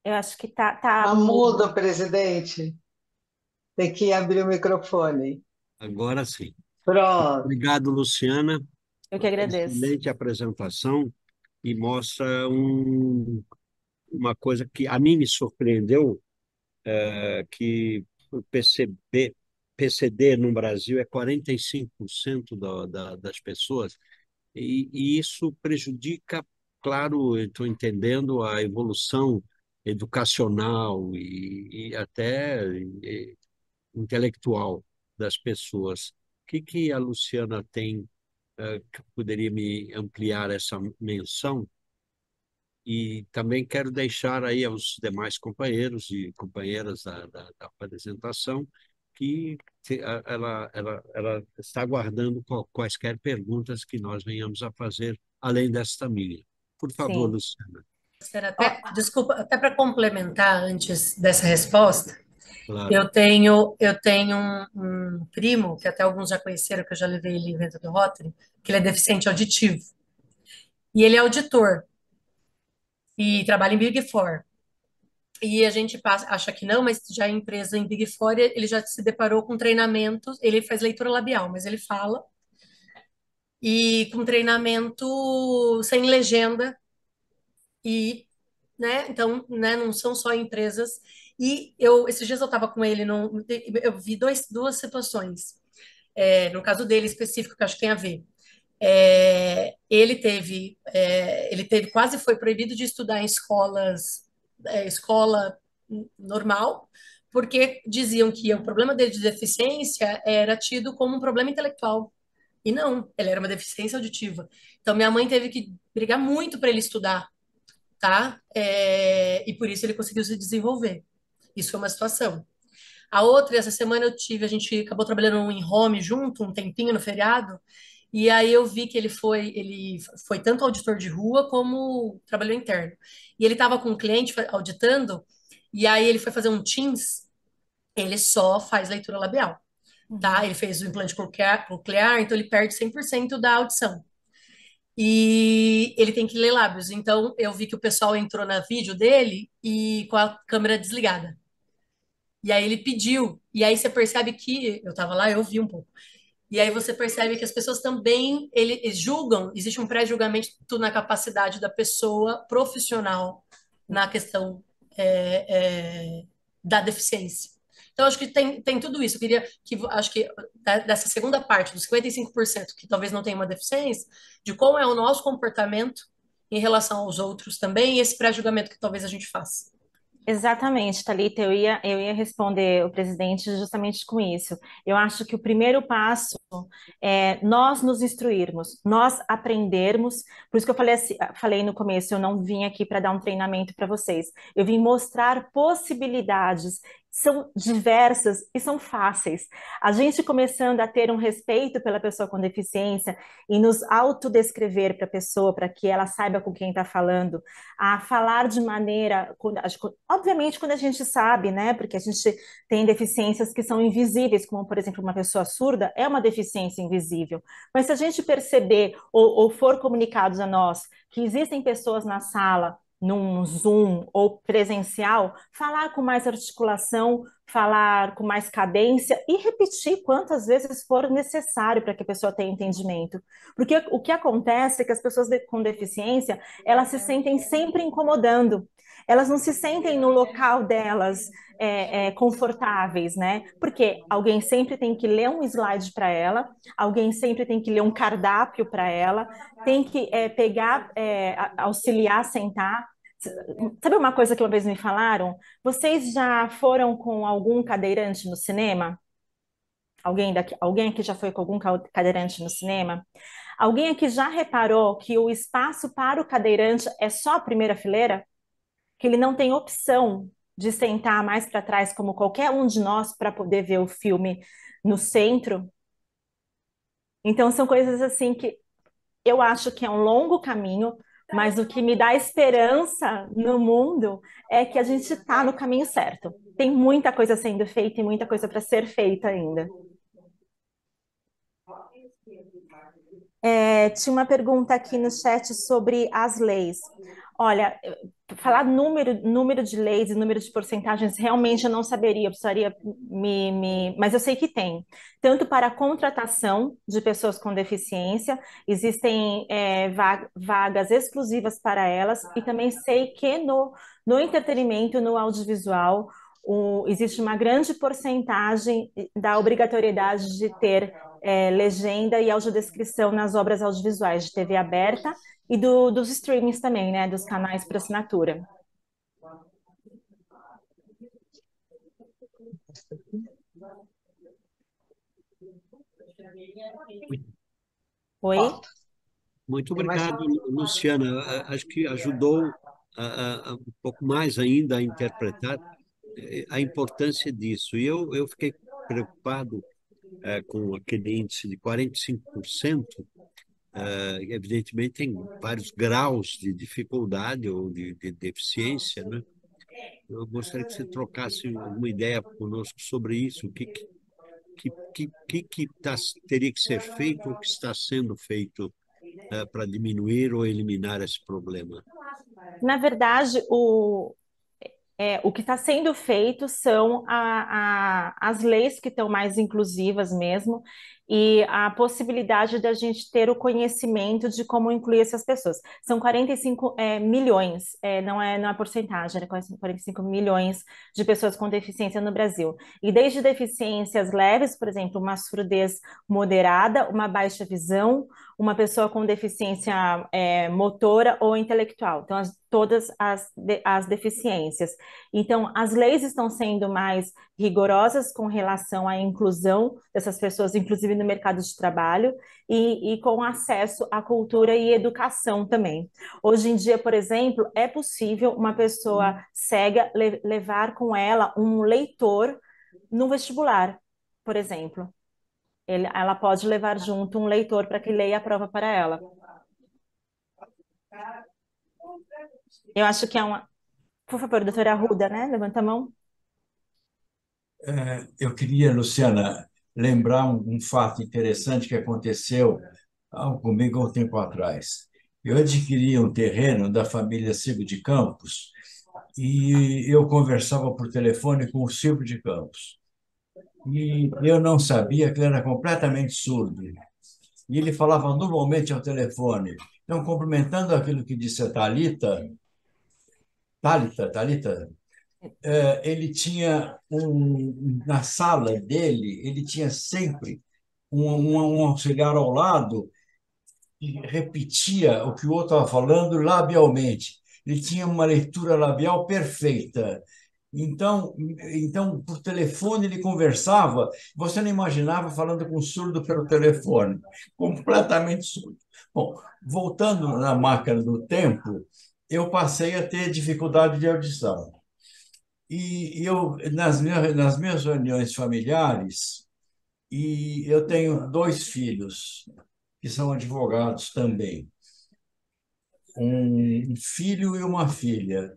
Eu acho que tá Mudo, presidente. Tem que abrir o microfone. Agora sim. Pronto. Obrigado, Luciana. Eu que agradeço. Excelente apresentação e mostra uma coisa que a mim me surpreendeu, que o PCD no Brasil é 45% das pessoas, e isso prejudica, claro, eu estou entendendo a evolução educacional e até intelectual das pessoas. O que a Luciana tem que poderia me ampliar essa menção? E também quero deixar aí aos demais companheiros e companheiras da apresentação que ela está aguardando quaisquer perguntas que nós venhamos a fazer, além desta minha. Por favor, Sim. Luciana. Desculpa, até para complementar antes dessa resposta, Claro. eu tenho um primo, que até alguns já conheceram, que eu já levei ele em evento do Rotary, que ele é deficiente auditivo. E ele é auditor e trabalha em Big Four. E a gente acha que não, mas já a empresa em Big Four, ele já se deparou com treinamentos, ele faz leitura labial, mas ele fala, e com treinamento sem legenda, e, né, então, né, não são só empresas. E esses dias eu estava com ele, eu vi duas situações. No caso dele específico, que eu acho que tem a ver. Ele teve quase foi proibido de estudar em escola normal, porque diziam que o problema dele de deficiência era tido como um problema intelectual. E não, ele era uma deficiência auditiva. Então, minha mãe teve que brigar muito para ele estudar, tá? E por isso ele conseguiu se desenvolver. Isso foi uma situação. A outra, essa semana a gente acabou trabalhando em home junto, um tempinho no feriado, e aí eu vi que ele foi tanto auditor de rua como trabalhou interno. E ele estava com um cliente auditando, e aí ele foi fazer um Teams, ele só faz leitura labial, tá? Ele fez o implante coclear, então ele perde 100% da audição. E ele tem que ler lábios. Então eu vi que o pessoal entrou na vídeo dele e com a câmera desligada. E aí ele pediu, e aí você percebe que eu estava lá, eu vi um pouco. E aí você percebe que as pessoas também eles julgam, existe um pré-julgamento na capacidade da pessoa profissional na questão é, é, da deficiência. Então, acho que tem tudo isso. Eu queria acho que dessa segunda parte, dos 55% que talvez não tenha uma deficiência, de como é o nosso comportamento em relação aos outros também, e esse pré-julgamento que talvez a gente faça. Exatamente, Thalita, eu ia responder o presidente justamente com isso. Eu acho que o primeiro passo é nós nos instruirmos, nós aprendermos. Por isso que eu falei no começo, eu não vim aqui para dar um treinamento para vocês. Eu vim mostrar possibilidades. São diversas e são fáceis. A gente começando a ter um respeito pela pessoa com deficiência e nos autodescrever para a pessoa, para que ela saiba com quem está falando, a falar de maneira, obviamente quando a gente sabe, né, porque a gente tem deficiências que são invisíveis, como por exemplo uma pessoa surda é uma deficiência invisível, mas se a gente perceber ou for comunicado a nós que existem pessoas na sala, num Zoom ou presencial, falar com mais articulação, falar com mais cadência e repetir quantas vezes for necessário para que a pessoa tenha entendimento. Porque o que acontece é que as pessoas com deficiência, elas se sentem sempre incomodando. Elas não se sentem no local delas confortáveis, né? Porque alguém sempre tem que ler um slide para ela, alguém sempre tem que ler um cardápio para ela, tem que pegar, auxiliar, sentar. Sabe uma coisa que uma vez me falaram? Vocês já foram com algum cadeirante no cinema? Alguém aqui já foi com algum cadeirante no cinema? Alguém aqui já reparou que o espaço para o cadeirante é só a primeira fileira? Que ele não tem opção de sentar mais para trás, como qualquer um de nós, para poder ver o filme no centro? Então, são coisas assim que eu acho que é um longo caminho, mas o que me dá esperança no mundo é que a gente está no caminho certo. Tem muita coisa sendo feita e muita coisa para ser feita ainda. Tinha uma pergunta aqui no chat sobre as leis. Olha, falar número de leis e número de porcentagens, realmente eu não saberia, eu precisaria mas eu sei que tem. Tanto para a contratação de pessoas com deficiência, existem vagas exclusivas para elas, e também sei que no entretenimento, no audiovisual, existe uma grande porcentagem da obrigatoriedade de ter legenda e audiodescrição nas obras audiovisuais de TV aberta e dos streamings também, né, dos canais por assinatura. Oi? Muito obrigado, Luciana. Acho que ajudou um pouco mais ainda a interpretar a importância disso. E eu fiquei preocupado com aquele índice de 45%. Evidentemente, tem vários graus de dificuldade ou de deficiência, né? Eu gostaria que você trocasse uma ideia conosco sobre isso, o teria que ser feito, o que está sendo feito para diminuir ou eliminar esse problema. Na verdade, o que está sendo feito são as leis que estão mais inclusivas mesmo, e a possibilidade da gente ter o conhecimento de como incluir essas pessoas. São 45 milhões, não é porcentagem, 45 milhões de pessoas com deficiência no Brasil. E desde deficiências leves, por exemplo, uma surdez moderada, uma baixa visão, uma pessoa com deficiência motora ou intelectual. Então, todas as deficiências. Então, as leis estão sendo mais rigorosas com relação à inclusão dessas pessoas, inclusive no mercado de trabalho, e com acesso à cultura e educação também. Hoje em dia, por exemplo, é possível uma pessoa cega levar com ela um leitor no vestibular, por exemplo. Ela pode levar junto um leitor para que leia a prova para ela. Eu acho que é uma... Por favor, doutora Arruda, né? Levanta a mão. Eu queria, Luciana, lembrar um fato interessante que aconteceu comigo há um tempo atrás. Eu adquiri um terreno da família Silvio de Campos e eu conversava por telefone com o Silvio de Campos. E eu não sabia que ele era completamente surdo. E ele falava normalmente ao telefone. Então, complementando aquilo que disse a Thalita, ele tinha na sala dele, ele tinha sempre um auxiliar ao lado que repetia o que o outro estava falando labialmente. Ele tinha uma leitura labial perfeita. Então, por telefone ele conversava, você não imaginava falando com um surdo pelo telefone, completamente surdo. Bom, voltando na máquina do tempo, eu passei a ter dificuldade de audição. E eu, nas minhas reuniões familiares, e eu tenho 2 filhos que são advogados também, um filho e uma filha.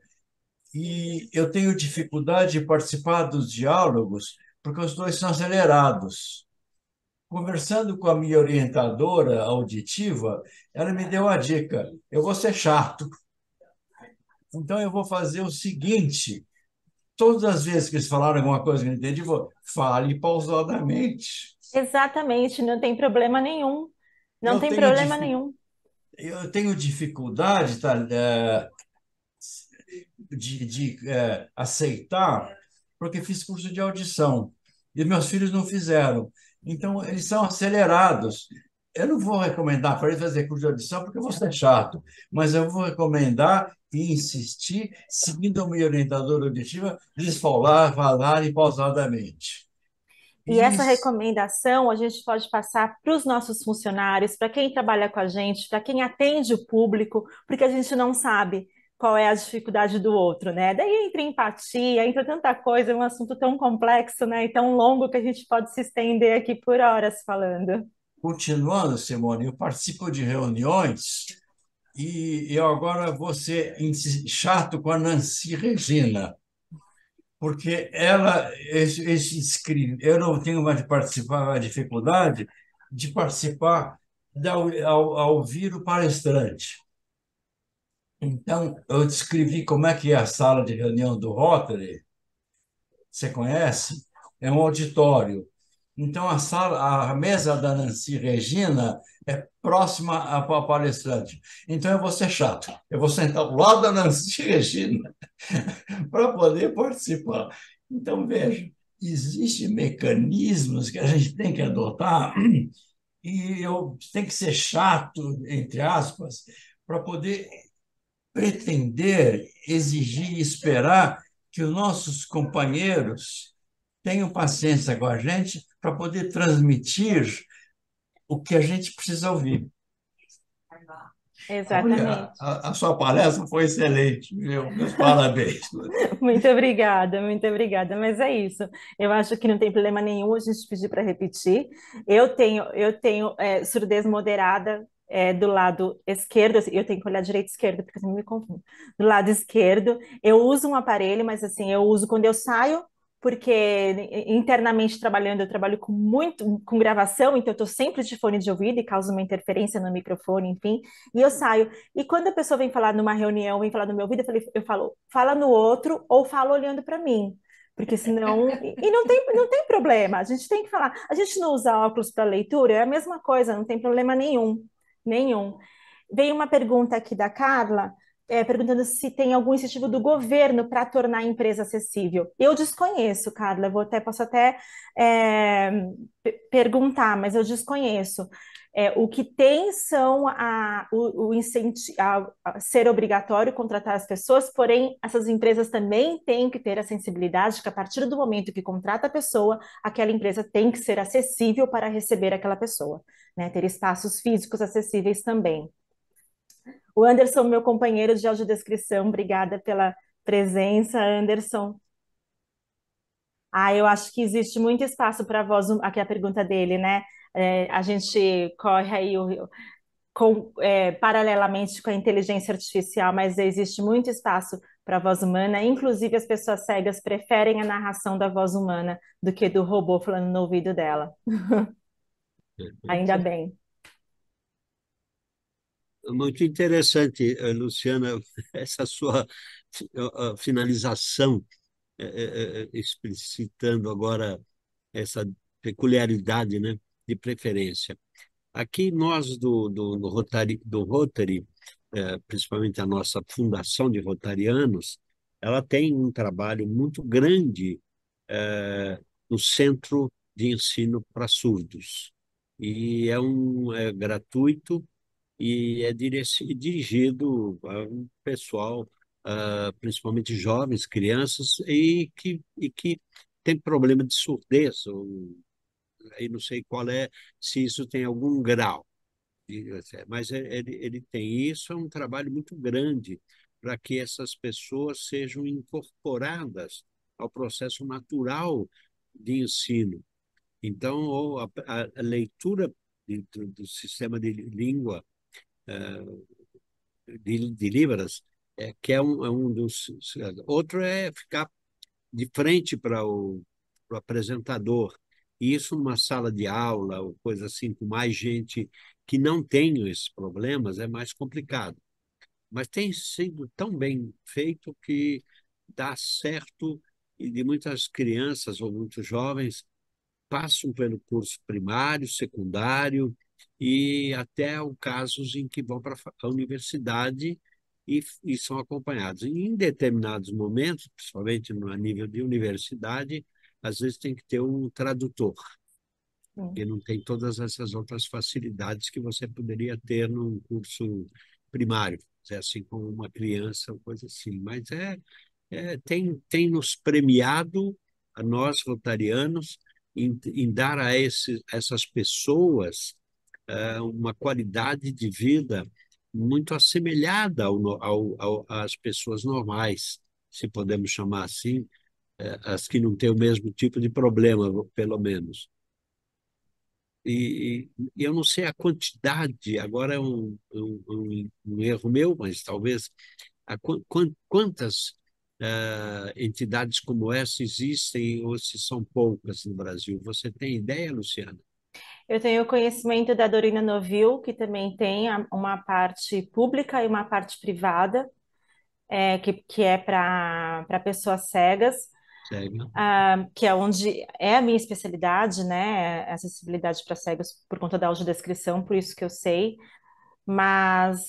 E eu tenho dificuldade de participar dos diálogos porque os 2 são acelerados. Conversando com a minha orientadora auditiva, ela me deu a dica: eu vou ser chato. Então, eu vou fazer o seguinte: todas as vezes que eles falaram alguma coisa que eu não entendi, fale pausadamente. Exatamente, não tem problema nenhum. Não Eu tem tenho, problema nenhum. eu tenho dificuldade, tá, de aceitar, porque fiz curso de audição e meus filhos não fizeram. Então, eles são acelerados. Eu não vou recomendar para eles fazer curso de audição porque eu vou ser chato, mas eu vou recomendar e insistir, seguindo a minha orientadora auditiva, eles falarem pausadamente. E essa recomendação a gente pode passar para os nossos funcionários, para quem trabalha com a gente, para quem atende o público, porque a gente não sabe qual é a dificuldade do outro, né? Daí entra empatia, entra tanta coisa, é um assunto tão complexo, né? E tão longo que a gente pode se estender aqui por horas falando. Continuando, Simone, eu participo de reuniões e eu agora vou ser chato com a Nancy Regina, porque eu não tenho mais de participar, a dificuldade de participar ao ouvir o palestrante. Então, eu descrevi como é que é a sala de reunião do Rotary. Você conhece? É um auditório. Então, a mesa da Nancy Regina é próxima à palestrante. Então, eu vou ser chato. Eu vou sentar ao lado da Nancy Regina para poder participar. Então, veja, existem mecanismos que a gente tem que adotar e eu tenho que ser chato, entre aspas, para poder pretender, exigir e esperar que os nossos companheiros tenham paciência com a gente para poder transmitir o que a gente precisa ouvir. Olha, Exatamente. a sua palestra foi excelente, viu? Meus parabéns. Muito obrigada. Mas é isso. Eu acho que não tem problema nenhum a gente pedir para repetir. Eu tenho surdez moderada do lado esquerdo. Assim, eu tenho que olhar direito e esquerdo, porque senão eu me confundo. Do lado esquerdo, eu uso um aparelho, mas assim, eu uso quando eu saio, porque internamente trabalhando, eu trabalho com gravação, então eu estou sempre de fone de ouvido e causa uma interferência no microfone, enfim, e eu saio. E quando a pessoa vem falar numa reunião, vem falar no meu ouvido, eu falo, fala no outro ou fala olhando para mim. Porque senão. E não tem problema, a gente tem que falar. A gente não usa óculos para leitura, é a mesma coisa, não tem problema nenhum. Nenhum. Veio uma pergunta aqui da Carla, perguntando se tem algum incentivo do governo para tornar a empresa acessível. Eu desconheço, Carla, posso até é, perguntar, mas eu desconheço. O que tem são o incentivo a ser obrigatório contratar as pessoas, porém, essas empresas também têm que ter a sensibilidade que, a partir do momento que contrata a pessoa, aquela empresa tem que ser acessível para receber aquela pessoa, né? Ter espaços físicos acessíveis também. O Anderson, meu companheiro de audiodescrição, obrigada pela presença, Anderson. Eu acho que existe muito espaço para a voz, aqui é a pergunta dele, né? A gente corre aí paralelamente com a inteligência artificial, mas existe muito espaço para a voz humana, inclusive as pessoas cegas preferem a narração da voz humana do que do robô falando no ouvido dela. Ainda bem. Muito interessante, Luciana, essa sua finalização, explicitando agora essa peculiaridade, né, de preferência. Aqui nós do Rotary, principalmente a nossa Fundação de Rotarianos, ela tem um trabalho muito grande no Centro de Ensino para Surdos. E é gratuito e é dirigido a um pessoal, principalmente jovens, crianças, e que tem problema de surdez, ou aí não sei qual é, se isso tem algum grau, mas ele tem isso, é um trabalho muito grande para que essas pessoas sejam incorporadas ao processo natural de ensino. Então, a leitura do sistema de língua de Libras, que é um dos. Outro é ficar de frente para o apresentador. E isso numa sala de aula, ou coisa assim, com mais gente que não tem esses problemas, é mais complicado. Mas tem sido tão bem feito que dá certo, e de muitas crianças ou muitos jovens passam pelo curso primário, secundário e até o casos em que vão para a universidade e são acompanhados. Em determinados momentos, principalmente no nível de universidade, às vezes tem que ter um tradutor, porque não tem todas essas outras facilidades que você poderia ter num curso primário, assim como uma criança, ou coisa assim. Mas tem nos premiado, a nós, rotarianos, em dar a essas pessoas uma qualidade de vida muito assemelhada às pessoas normais, se podemos chamar assim, as que não têm o mesmo tipo de problema, pelo menos. E eu não sei a quantidade, agora é um erro meu, mas talvez quantas entidades como essa existem ou se são poucas no Brasil. Você tem ideia, Luciana? Eu tenho conhecimento da Dorina Novil, que também tem uma parte pública e uma parte privada, que é para pessoas cegas, Sério? que é onde é a minha especialidade, né? Acessibilidade para cegos por conta da audiodescrição, por isso que eu sei, mas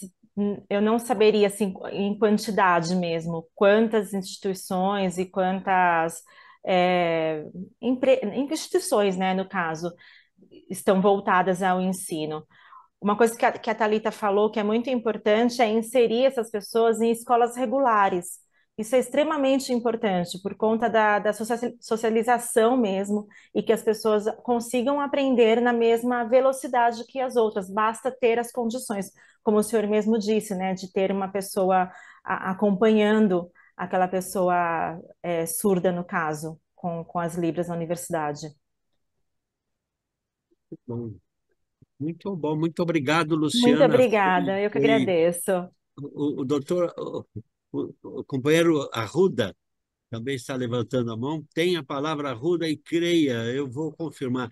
eu não saberia, assim, em quantidade mesmo, quantas instituições e quantas instituições, né, no caso, estão voltadas ao ensino. Uma coisa que a Thalita falou que é muito importante é inserir essas pessoas em escolas regulares, Isso é extremamente importante por conta da socialização mesmo e que as pessoas consigam aprender na mesma velocidade que as outras. Basta ter as condições, como o senhor mesmo disse, né, de ter uma pessoa acompanhando aquela pessoa surda, no caso, com as libras na universidade. Bom, muito bom, muito obrigado, Muito Luciana. obrigada, eu que agradeço. O doutor, o companheiro Arruda também está levantando a mão. Tem a palavra Arruda e creia, eu vou confirmar.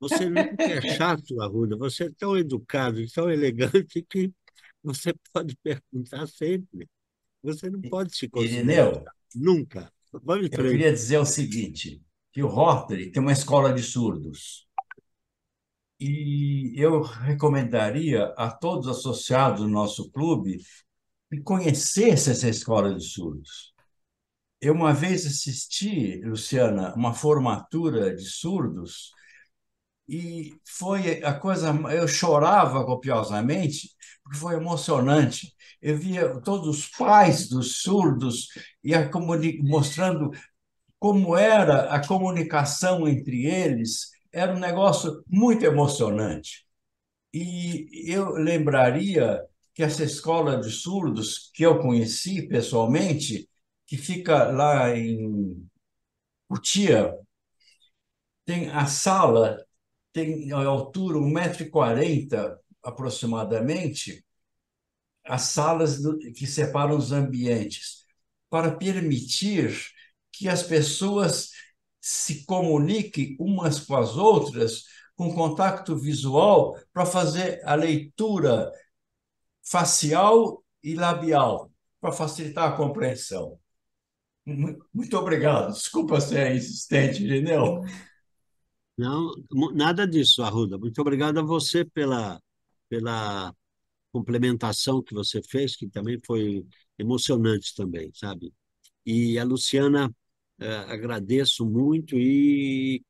Você nunca é chato, Arruda. Você é tão educado e tão elegante que você pode perguntar sempre. Você não pode se considerar Irineu, chato. Nunca. Vamos em eu frente. queria dizer o seguinte, que o Rotary tem uma escola de surdos. E eu recomendaria a todos os associados do nosso clube que conhecessem essa escola de surdos. Eu uma vez assisti, Luciana, uma formatura de surdos e foi a coisa, eu chorava copiosamente, porque foi emocionante. Eu via todos os pais dos surdos e mostrando como era a comunicação entre eles, era um negócio muito emocionante. E eu lembraria que essa escola de surdos, que eu conheci pessoalmente, que fica lá em Cotia, tem a sala, tem a altura 1,40 m aproximadamente, as salas que separam os ambientes, para permitir que as pessoas se comuniquem umas com as outras com contato visual para fazer a leitura facial e labial, para facilitar a compreensão. Muito obrigado. Desculpa ser insistente, Irineu. Não, nada disso, Arruda. Muito obrigado a você pela complementação que você fez, que também foi emocionante também, sabe? E a Luciana, agradeço muito e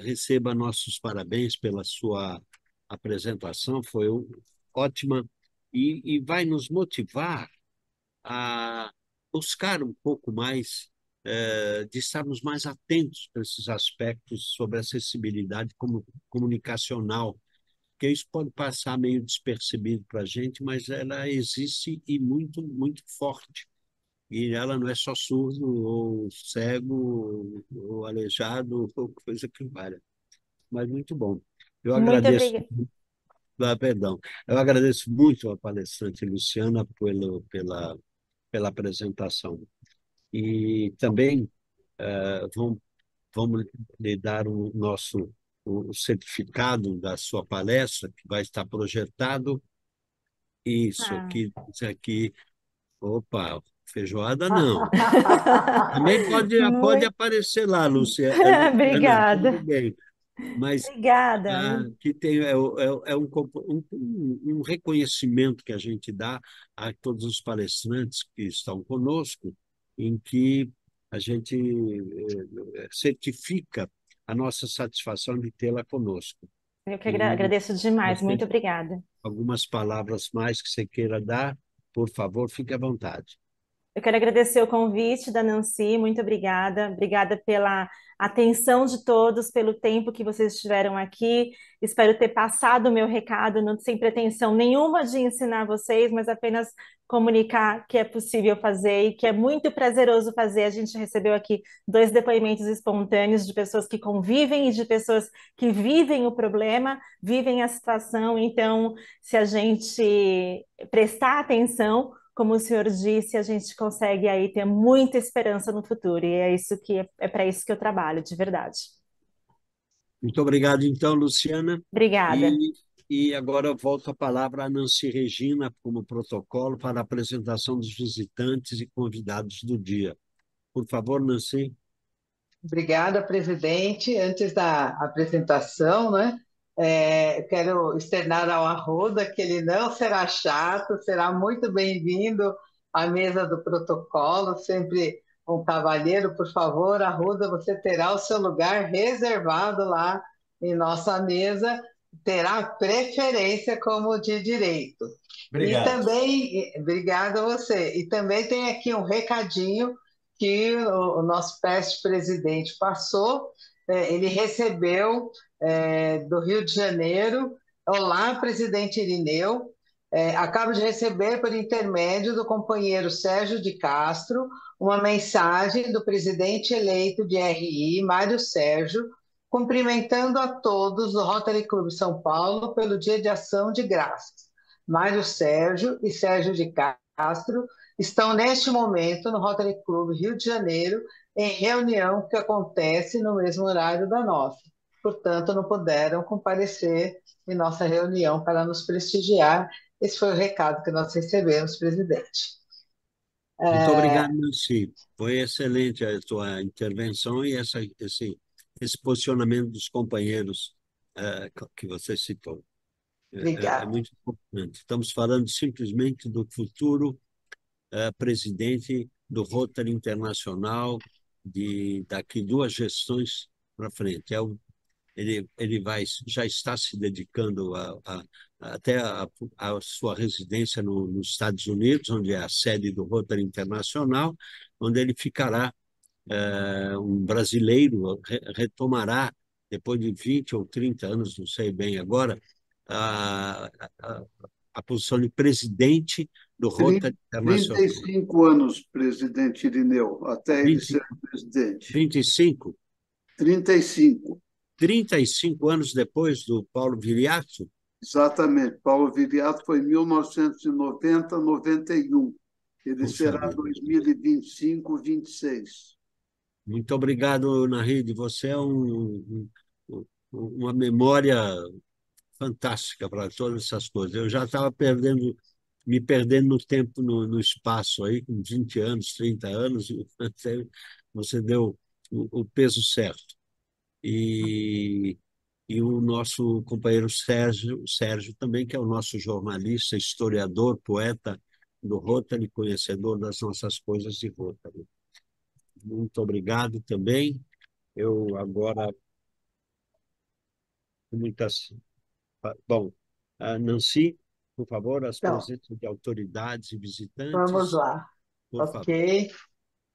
receba nossos parabéns pela sua apresentação, foi ótima e vai nos motivar a buscar um pouco mais, de estarmos mais atentos para esses aspectos sobre acessibilidade comunicacional, porque isso pode passar meio despercebido para a gente, mas ela existe e muito, muito forte. E ela não é só surdo, ou cego, ou aleijado, ou coisa que valha. Mas muito bom. Eu Muito agradeço, obrigada. perdão, eu agradeço muito a palestrante Luciana pela apresentação. E também vamos lhe dar o certificado da sua palestra, que vai estar projetado. Ah. Isso aqui, opa, feijoada não. Também pode Muito aparecer lá, Luciana, tudo obrigada. bem. Mas Obrigada. que tem um reconhecimento que a gente dá a todos os palestrantes que estão conosco, em que a gente certifica a nossa satisfação de tê-la conosco. Eu que E agradeço demais. você, Muito obrigada. algumas palavras mais que você queira dar, por favor, fique à vontade. Eu quero agradecer o convite da Nancy, muito obrigada. Obrigada pela atenção de todos, pelo tempo que vocês estiveram aqui. Espero ter passado o meu recado, não sem pretensão nenhuma de ensinar vocês, mas apenas comunicar que é possível fazer e que é muito prazeroso fazer. A gente recebeu aqui 2 depoimentos espontâneos de pessoas que convivem e de pessoas que vivem o problema, vivem a situação. Então, se a gente prestar atenção, como o senhor disse, a gente consegue aí ter muita esperança no futuro, e é isso que é para isso que eu trabalho, de verdade. Muito obrigado, então, Luciana. Obrigada. E agora eu volto a palavra a Nancy Regina, como protocolo, para a apresentação dos visitantes e convidados do dia. Por favor, Nancy. Obrigada, presidente. Antes da apresentação, né, quero externar ao Arruda que ele não será chato, será muito bem-vindo à mesa do protocolo, sempre um cavalheiro. Por favor, Arruda, você terá o seu lugar reservado lá em nossa mesa, terá preferência como de direito. E Obrigado. também, obrigada a você. E também tem aqui um recadinho que o nosso presidente passou. Ele recebeu do Rio de Janeiro. Olá, presidente Irineu. Acabo de receber, por intermédio do companheiro Sérgio de Castro, uma mensagem do presidente eleito de RI, Mário Sérgio, cumprimentando a todos do Rotary Clube São Paulo pelo Dia de Ação de Graças. Mário Sérgio e Sérgio de Castro estão neste momento no Rotary Clube Rio de Janeiro, em reunião que acontece no mesmo horário da nossa. Portanto, não puderam comparecer em nossa reunião para nos prestigiar. Esse foi o recado que nós recebemos, presidente. Muito obrigado, Nancy. Foi excelente a tua intervenção e esse posicionamento dos companheiros que você citou. É Obrigada. muito importante. Estamos falando simplesmente do futuro presidente do Rotary Internacional daqui 2 gestões para frente. Ele já está se dedicando até a sua residência nos Estados Unidos, onde é a sede do Rotary Internacional, onde ele ficará um brasileiro, retomará, depois de 20 ou 30 anos, não sei bem agora, a, a, a posição de presidente do Rotary Internacional. 35 anos, presidente Irineu, até ele ser presidente. 25? 35. 35 anos depois do Paulo Viriato? Exatamente. Paulo Viriato foi em 1990, 91. Ele Puxa será vida. 2025, 26. Muito obrigado, Nahid. Você é uma memória fantástica para todas essas coisas. Eu já estava me perdendo no tempo, no espaço aí, com 20 anos, 30 anos, e você deu o peso certo. E o nosso companheiro Sérgio também, que é o nosso jornalista, historiador, poeta do Rotary, conhecedor das nossas coisas de Rotary. Muito obrigado também. Eu agora, muitas... Bom, Nancy, por favor, as Então, presenças de autoridades e vamos visitantes, lá. por favor. Ok.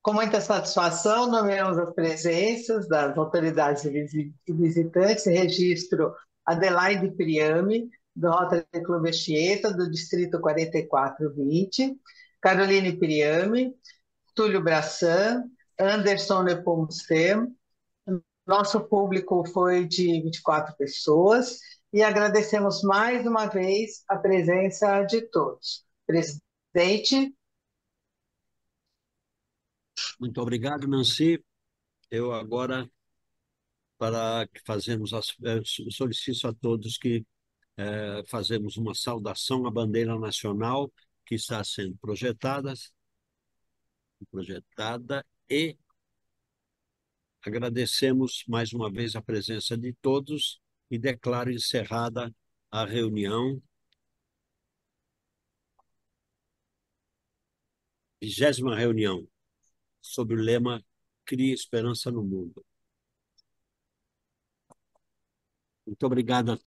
Com muita satisfação, nomeamos as presenças das autoridades e visitantes. Registro Adelaide Priame, do Rotary Clube Anchieta, do Distrito 4420, Caroline Priame, Túlio Brassan, Anderson Nepomucem. Nosso público foi de 24 pessoas e agradecemos mais uma vez a presença de todos. Presidente. Muito obrigado, Nancy. Eu agora, para que solicito a todos que fazemos uma saudação à bandeira nacional que está sendo projetada e agradecemos mais uma vez a presença de todos e declaro encerrada a reunião. 20ª reunião sob o lema Crie Esperança no Mundo. Muito obrigado a